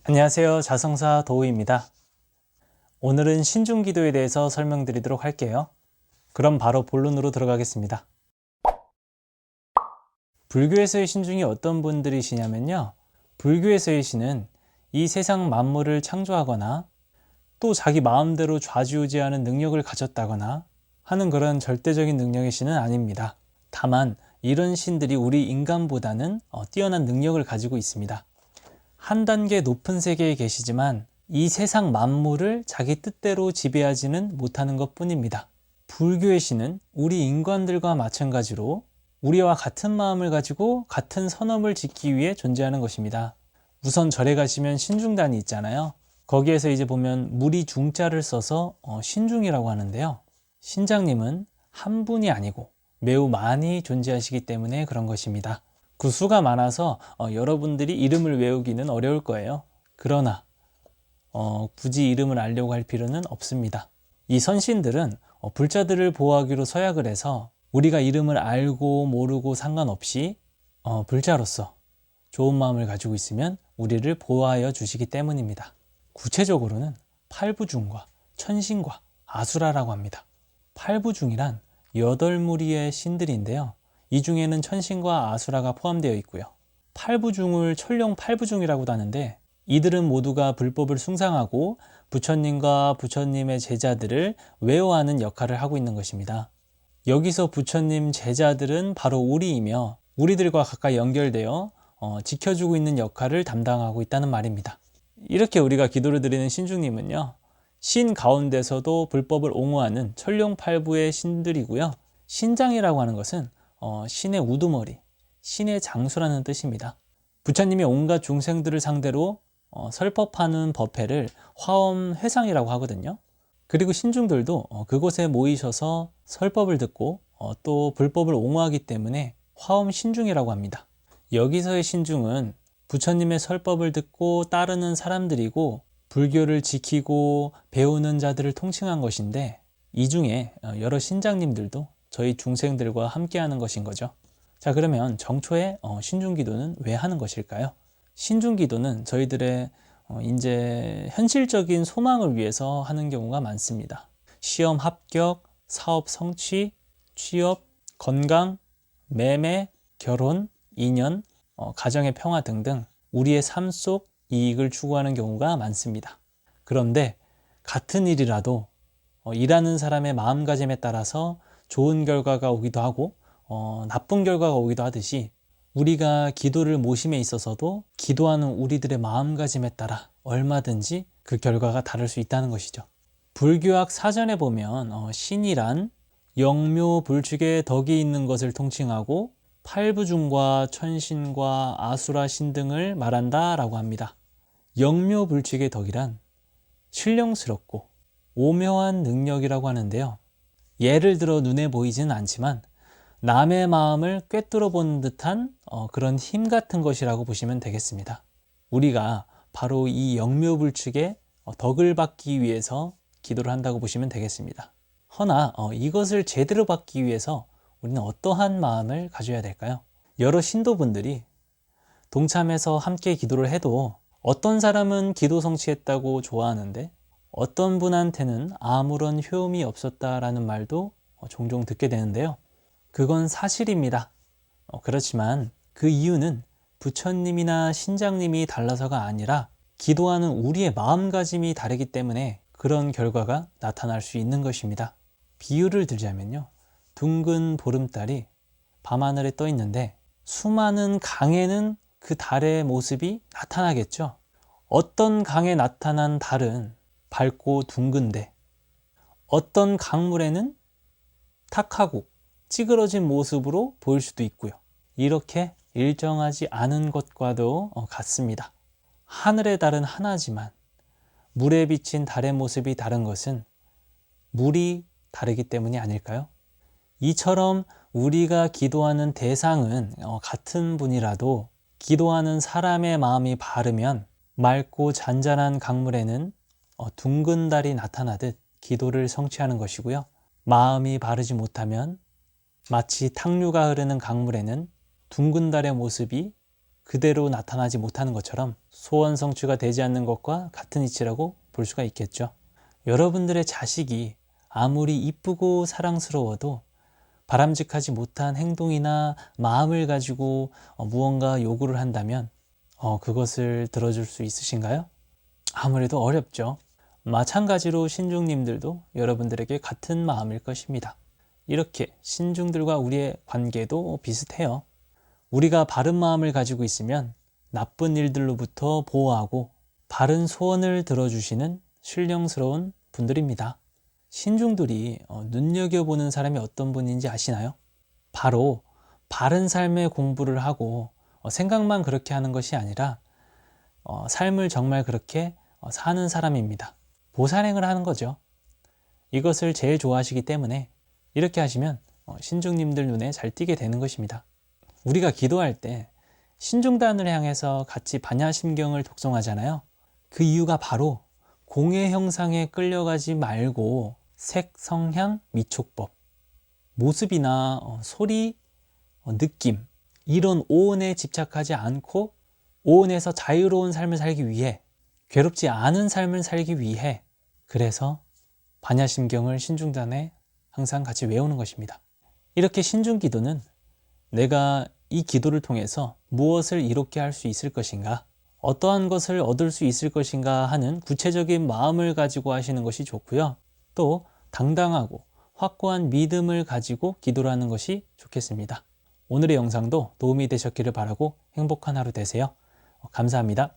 안녕하세요. 자성사 도우입니다. 오늘은 신중기도에 대해서 설명드리도록 할게요. 그럼 바로 본론으로 들어가겠습니다. 불교에서의 신중이 어떤 분들이시냐면요. 불교에서의 신은 이 세상 만물을 창조하거나 또 자기 마음대로 좌지우지하는 능력을 가졌다거나 하는 그런 절대적인 능력의 신은 아닙니다. 다만 이런 신들이 우리 인간보다는 뛰어난 능력을 가지고 있습니다. 한 단계 높은 세계에 계시지만 이 세상 만물을 자기 뜻대로 지배하지는 못하는 것 뿐입니다. 불교의 신은 우리 인간들과 마찬가지로 우리와 같은 마음을 가지고 같은 선업을 짓기 위해 존재하는 것입니다. 우선 절에 가시면 신중단이 있잖아요. 거기에서 이제 보면 무리 중자를 써서 신중이라고 하는데요. 신장님은 한 분이 아니고 매우 많이 존재하시기 때문에 그런 것입니다. 그 수가 많아서 여러분들이 이름을 외우기는 어려울 거예요. 그러나 굳이 이름을 알려고 할 필요는 없습니다. 이 선신들은 불자들을 보호하기로 서약을 해서 우리가 이름을 알고 모르고 상관없이 불자로서 좋은 마음을 가지고 있으면 우리를 보호하여 주시기 때문입니다. 구체적으로는 팔부중과 천신과 아수라라고 합니다. 팔부중이란 8무리의 신들인데요. 이 중에는 천신과 아수라가 포함되어 있고요. 팔부중을 천룡 팔부중이라고도 하는데 이들은 모두가 불법을 숭상하고 부처님과 부처님의 제자들을 외워하는 역할을 하고 있는 것입니다. 여기서 부처님 제자들은 바로 우리이며 우리들과 가까이 연결되어 지켜주고 있는 역할을 담당하고 있다는 말입니다. 이렇게 우리가 기도를 드리는 신중님은요. 신 가운데서도 불법을 옹호하는 천룡팔부의 신들이고요. 신장이라고 하는 것은 신의 우두머리, 신의 장수라는 뜻입니다. 부처님이 온갖 중생들을 상대로 설법하는 법회를 화엄회상이라고 하거든요. 그리고 신중들도 그곳에 모이셔서 설법을 듣고 또 불법을 옹호하기 때문에 화엄신중이라고 합니다. 여기서의 신중은 부처님의 설법을 듣고 따르는 사람들이고 불교를 지키고 배우는 자들을 통칭한 것인데 이 중에 여러 신장님들도 저희 중생들과 함께하는 것인 거죠. 자, 그러면 정초에 신중기도는 왜 하는 것일까요? 신중기도는 저희들의 이제 현실적인 소망을 위해서 하는 경우가 많습니다. 시험 합격, 사업 성취, 취업, 건강, 매매, 결혼, 인연, 가정의 평화 등등 우리의 삶 속 이익을 추구하는 경우가 많습니다. 그런데 같은 일이라도 일하는 사람의 마음가짐에 따라서 좋은 결과가 오기도 하고 나쁜 결과가 오기도 하듯이 우리가 기도를 모심에 있어서도 기도하는 우리들의 마음가짐에 따라 얼마든지 그 결과가 다를 수 있다는 것이죠. 불교학 사전에 보면 신이란 영묘불축의 덕이 있는 것을 통칭하고 팔부중과 천신과 아수라 신 등을 말한다 라고 합니다. 영묘불축의 덕이란 신령스럽고 오묘한 능력이라고 하는데요. 예를 들어 눈에 보이지는 않지만 남의 마음을 꿰뚫어 보는 듯한 그런 힘 같은 것이라고 보시면 되겠습니다. 우리가 바로 이 영묘불축의 덕을 받기 위해서 기도를 한다고 보시면 되겠습니다. 허나 이것을 제대로 받기 위해서 우리는 어떠한 마음을 가져야 될까요? 여러 신도분들이 동참해서 함께 기도를 해도 어떤 사람은 기도 성취했다고 좋아하는데 어떤 분한테는 아무런 효험이 없었다라는 말도 종종 듣게 되는데요. 그건 사실입니다. 그렇지만 그 이유는 부처님이나 신장님이 달라서가 아니라 기도하는 우리의 마음가짐이 다르기 때문에 그런 결과가 나타날 수 있는 것입니다. 비유를 들자면요. 둥근 보름달이 밤하늘에 떠 있는데 수많은 강에는 그 달의 모습이 나타나겠죠. 어떤 강에 나타난 달은 밝고 둥근데 어떤 강물에는 탁하고 찌그러진 모습으로 보일 수도 있고요. 이렇게 일정하지 않은 것과도 같습니다. 하늘의 달은 하나지만 물에 비친 달의 모습이 다른 것은 물이 다르기 때문이 아닐까요? 이처럼 우리가 기도하는 대상은 같은 분이라도 기도하는 사람의 마음이 바르면 맑고 잔잔한 강물에는 둥근 달이 나타나듯 기도를 성취하는 것이고요. 마음이 바르지 못하면 마치 탕류가 흐르는 강물에는 둥근 달의 모습이 그대로 나타나지 못하는 것처럼 소원 성취가 되지 않는 것과 같은 이치라고 볼 수가 있겠죠. 여러분들의 자식이 아무리 이쁘고 사랑스러워도 바람직하지 못한 행동이나 마음을 가지고 무언가 요구를 한다면 그것을 들어줄 수 있으신가요? 아무래도 어렵죠. 마찬가지로 신중님들도 여러분들에게 같은 마음일 것입니다. 이렇게 신중들과 우리의 관계도 비슷해요. 우리가 바른 마음을 가지고 있으면 나쁜 일들로부터 보호하고 바른 소원을 들어주시는 신령스러운 분들입니다. 신중들이 눈여겨보는 사람이 어떤 분인지 아시나요? 바로 바른 삶의 공부를 하고 생각만 그렇게 하는 것이 아니라 삶을 정말 그렇게 사는 사람입니다. 보살행을 하는 거죠. 이것을 제일 좋아하시기 때문에 이렇게 하시면 신중님들 눈에 잘 띄게 되는 것입니다. 우리가 기도할 때 신중단을 향해서 같이 반야심경을 독송하잖아요. 그 이유가 바로 공의 형상에 끌려가지 말고 색, 성향, 미촉법, 모습이나 소리, 느낌 이런 오온에 집착하지 않고 오온에서 자유로운 삶을 살기 위해, 괴롭지 않은 삶을 살기 위해, 그래서 반야심경을 신중단에 항상 같이 외우는 것입니다. 이렇게 신중기도는 내가 이 기도를 통해서 무엇을 이롭게 할 수 있을 것인가, 어떠한 것을 얻을 수 있을 것인가 하는 구체적인 마음을 가지고 하시는 것이 좋고요. 또 당당하고 확고한 믿음을 가지고 기도를 하는 것이 좋겠습니다. 오늘의 영상도 도움이 되셨기를 바라고 행복한 하루 되세요. 감사합니다.